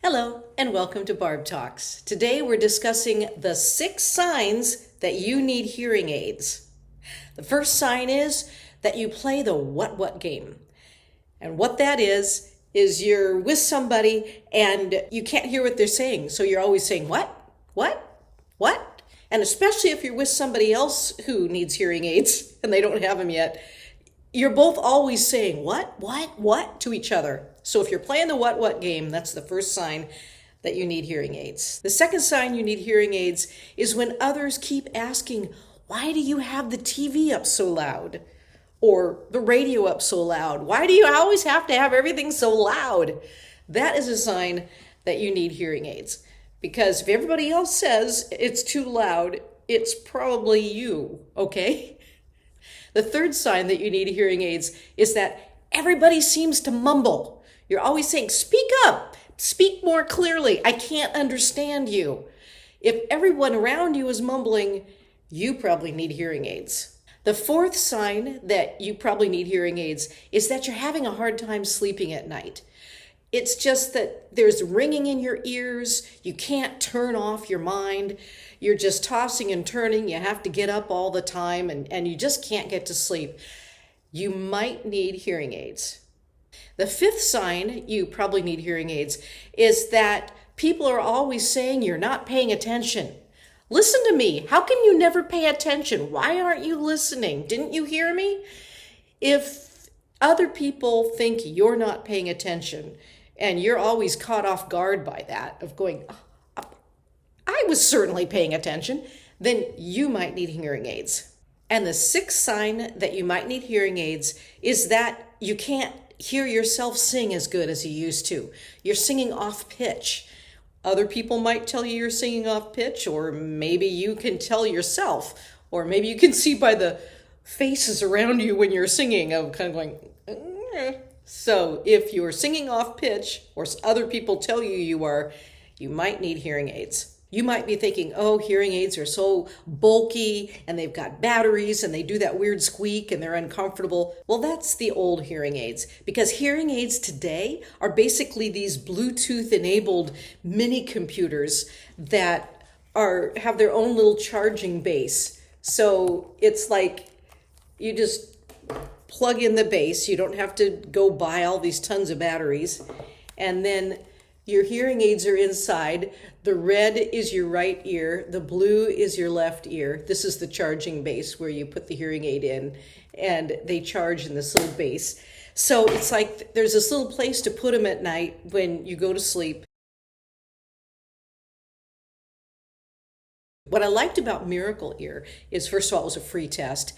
Hello, and welcome to Barb Talks. Today we're discussing the 6 signs that you need hearing aids. The first sign is that you play the what game. And what that is you're with somebody and you can't hear what they're saying. So you're always saying, what? What? And especially if you're with somebody else who needs hearing aids and they don't have them yet, you're both always saying what to each other. So if you're playing the what game, that's the first sign that you need hearing aids. The second sign you need hearing aids is when others keep asking, why do you have the TV up so loud? Or the radio up so loud? Why do you always have to have everything so loud? That is a sign that you need hearing aids. Because if everybody else says it's too loud, it's probably you, okay? The third sign that you need hearing aids is that everybody seems to mumble. You're always saying, speak up, speak more clearly. I can't understand you. If everyone around you is mumbling, you probably need hearing aids. The fourth sign that you probably need hearing aids is that you're having a hard time sleeping at night. It's just that there's ringing in your ears. You can't turn off your mind. You're just tossing and turning. You have to get up all the time and you just can't get to sleep. You might need hearing aids. The fifth sign you probably need hearing aids is that people are always saying you're not paying attention. Listen to me. How can you never pay attention? Why aren't you listening? Didn't you hear me? If other people think you're not paying attention and you're always caught off guard by that, of going, I was certainly paying attention, then you might need hearing aids. And the sixth sign that you might need hearing aids is that you can't hear yourself sing as good as you used to. You're singing off pitch. Other people might tell you you're singing off pitch, or maybe you can tell yourself, or maybe you can see by the faces around you when you're singing of kind of going, So if you're singing off pitch, or other people tell you are, you might need hearing aids. You might be thinking, oh, hearing aids are so bulky and they've got batteries and they do that weird squeak and they're uncomfortable. Well, that's the old hearing aids, because hearing aids today are basically these Bluetooth-enabled mini computers that have their own little charging base. So it's like you just plug in the base. You don't have to go buy all these tons of batteries. And then your hearing aids are inside. The red is your right ear. The blue is your left ear. This is the charging base where you put the hearing aid in and they charge in this little base. So it's like there's this little place to put them at night when you go to sleep. What I liked about Miracle Ear is, first of all, it was a free test.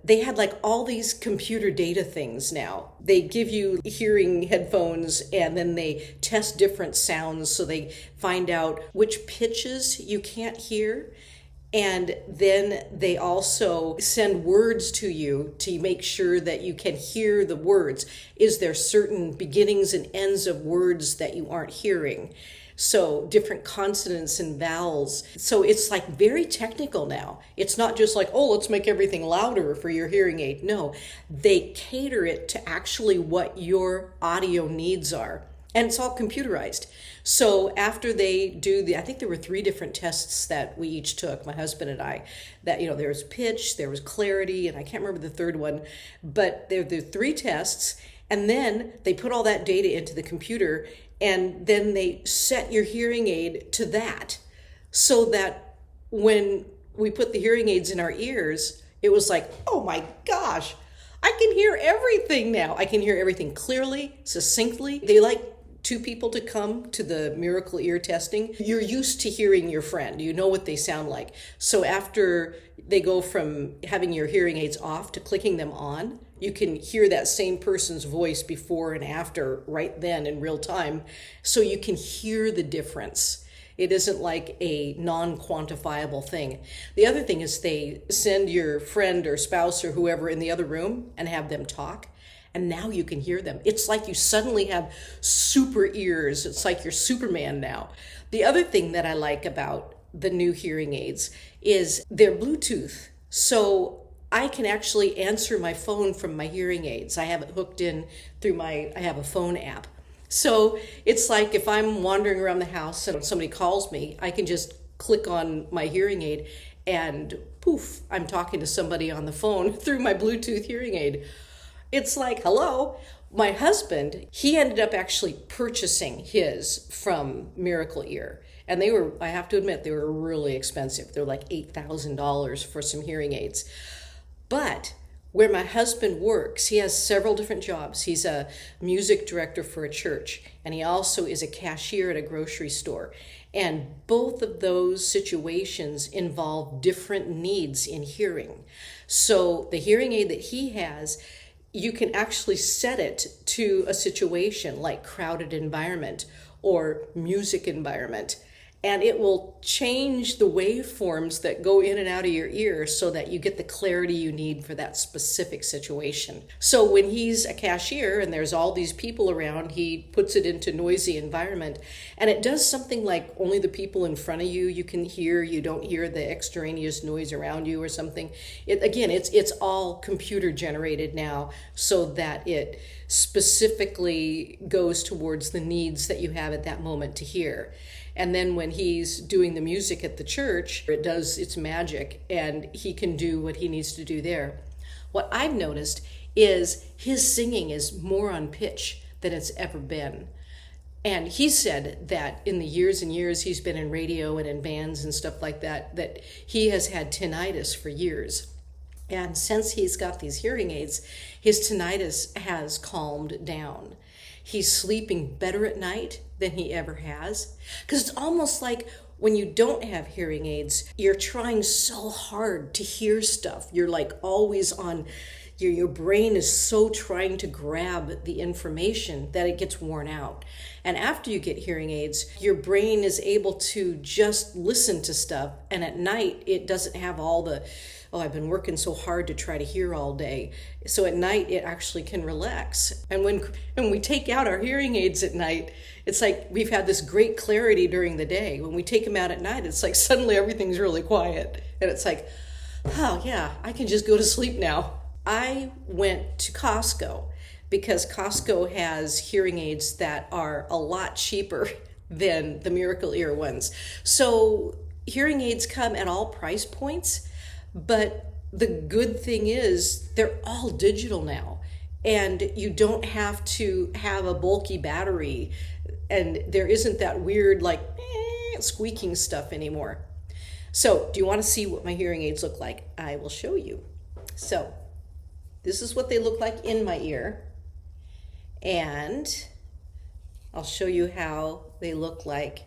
They had like all these computer data things now. They give you hearing headphones and then they test different sounds, so they find out which pitches you can't hear. And then they also send words to you to make sure that you can hear the words. Is there certain beginnings and ends of words that you aren't hearing? So different consonants and vowels. So it's like very technical now. It's not just like, oh, let's make everything louder for your hearing aid. No, they cater it to actually what your audio needs are. And it's all computerized. So after they do I think there were 3 different tests that we each took, my husband and I, that, there was pitch, there was clarity, and I can't remember the third one, but there were 3 tests. And then they put all that data into the computer, and then they set your hearing aid to that, so that when we put the hearing aids in our ears, it was like, oh my gosh, I can hear everything now. I can hear everything clearly, succinctly. They like 2 people to come to the Miracle Ear testing. You're used to hearing your friend. You know what they sound like. So after they go from having your hearing aids off to clicking them on, you can hear that same person's voice before and after right then in real time. So you can hear the difference. It isn't like a non-quantifiable thing. The other thing is they send your friend or spouse or whoever in the other room and have them talk. And now you can hear them. It's like you suddenly have super ears. It's like you're Superman now. The other thing that I like about the new hearing aids is they're Bluetooth. So I can actually answer my phone from my hearing aids. I have it hooked in through I have a phone app. So it's like if I'm wandering around the house and somebody calls me, I can just click on my hearing aid and poof, I'm talking to somebody on the phone through my Bluetooth hearing aid. It's like, hello. My husband, he ended up actually purchasing his from Miracle Ear. And they were, I have to admit, they were really expensive. They're like $8,000 for some hearing aids. But where my husband works, he has several different jobs. He's a music director for a church, and he also is a cashier at a grocery store. And both of those situations involve different needs in hearing. So the hearing aid that he has, you can actually set it to a situation like crowded environment or music environment, and it will change the waveforms that go in and out of your ear so that you get the clarity you need for that specific situation. So when he's a cashier and there's all these people around, he puts it into noisy environment, and it does something like only the people in front of you can hear. You don't hear the extraneous noise around you or something. It's all computer generated now so that it specifically goes towards the needs that you have at that moment to hear. And then when he's doing the music at the church, it does its magic and he can do what he needs to do there. What I've noticed is his singing is more on pitch than it's ever been. And he said that in the years and years he's been in radio and in bands and stuff like that, that he has had tinnitus for years. And since he's got these hearing aids, his tinnitus has calmed down. He's sleeping better at night than he ever has. Because it's almost like when you don't have hearing aids, you're trying so hard to hear stuff. You're like always on, your brain is so trying to grab the information that it gets worn out. And after you get hearing aids, your brain is able to just listen to stuff. And at night, it doesn't have all the, oh, I've been working so hard to try to hear all day. So at night, it actually can relax. And when we take out our hearing aids at night, it's like we've had this great clarity during the day. When we take them out at night, it's like suddenly everything's really quiet. And it's like, oh yeah, I can just go to sleep now. I went to Costco because Costco has hearing aids that are a lot cheaper than the Miracle Ear ones. So hearing aids come at all price points. But the good thing is they're all digital now, and you don't have to have a bulky battery, and there isn't that weird like squeaking stuff anymore. So do you want to see what my hearing aids look like? I will show you. So this is what they look like in my ear, and I'll show you how they look like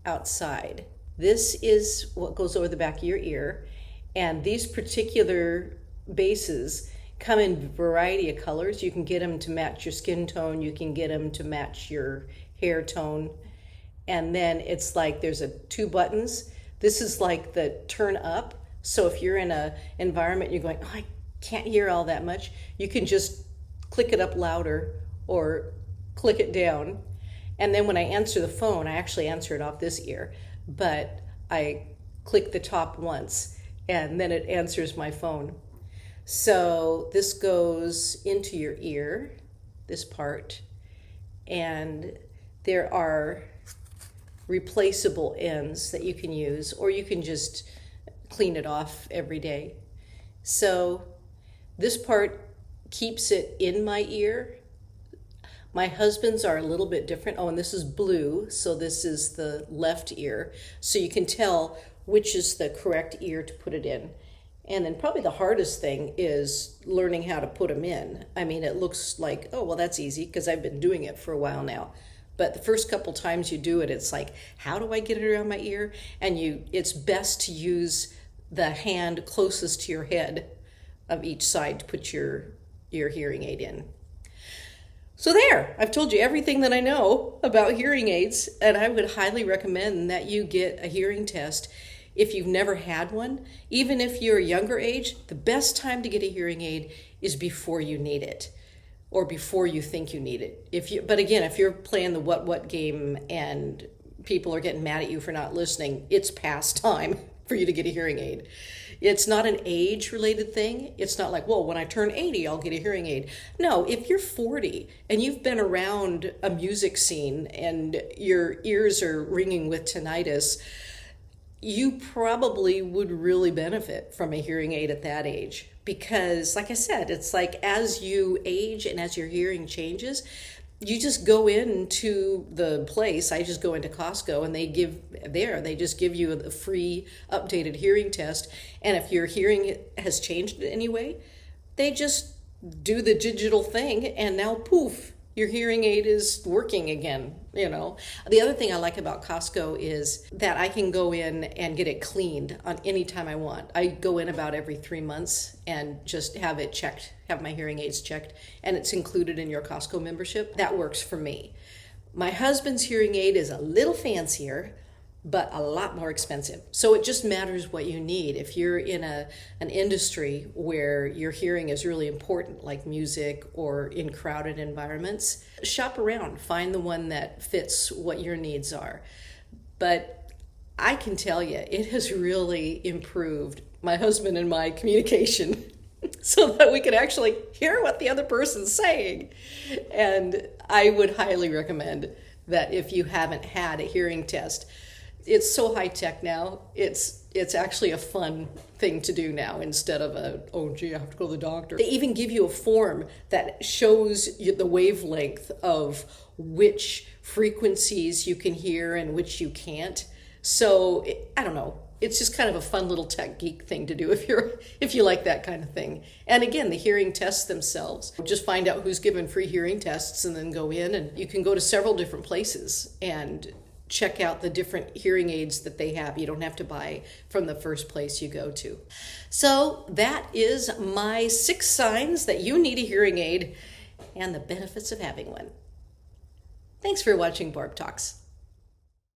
outside. This is what goes over the back of your ear. And these particular bases come in a variety of colors. You can get them to match your skin tone. You can get them to match your hair tone. And then it's like there's two buttons. This is like the turn up. So if you're in an environment, you're going, oh, I can't hear all that much. You can just click it up louder or click it down. And then when I answer the phone, I actually answer it off this ear, but I click the top once, and then it answers my phone. So this goes into your ear, this part, and there are replaceable ends that you can use, or you can just clean it off every day. So this part keeps it in my ear. My husband's are a little bit different. Oh, and this is blue, so this is the left ear. So you can tell which is the correct ear to put it in. And then probably the hardest thing is learning how to put them in. I mean, it looks like, oh, well, that's easy because I've been doing it for a while now. But the first couple times you do it, it's like, how do I get it around my ear? And it's best to use the hand closest to your head of each side to put your hearing aid in. So there, I've told you everything that I know about hearing aids, and I would highly recommend that you get a hearing test if you've never had one. Even if you're a younger age, the best time to get a hearing aid is before you need it or before you think you need it. But again, if you're playing the what game and people are getting mad at you for not listening, it's past time for you to get a hearing aid. It's not an age related thing. It's not like, well, when I turn 80, I'll get a hearing aid. No, if you're 40 and you've been around a music scene and your ears are ringing with tinnitus, you probably would really benefit from a hearing aid at that age. Because, like I said, it's like as you age and as your hearing changes, you just go into the place. I just go into Costco and they just give you a free updated hearing test. And if your hearing has changed in any way, they just do the digital thing and now poof, your hearing aid is working again. The other thing I like about Costco is that I can go in and get it cleaned on any time I want. I go in about every 3 months and just have it checked, have my hearing aids checked, and it's included in your Costco membership. That works for me. My husband's hearing aid is a little fancier, but a lot more expensive. So it just matters what you need. If you're in an industry where your hearing is really important, like music or in crowded environments, shop around, find the one that fits what your needs are. But I can tell you, it has really improved my husband and my communication so that we can actually hear what the other person's saying. And I would highly recommend that if you haven't had a hearing test. It's so high tech now. It's actually a fun thing to do now instead of oh gee, I have to go to the doctor. They even give you a form that shows you the wavelength of which frequencies you can hear and which you can't. So I don't know. It's just kind of a fun little tech geek thing to do if you like that kind of thing. And again, the hearing tests themselves. Just find out who's given free hearing tests and then go in, and you can go to several different places and check out the different hearing aids that they have. You don't have to buy from the first place you go to. So that is my 6 signs that you need a hearing aid and the benefits of having one. Thanks for watching Barb Talks.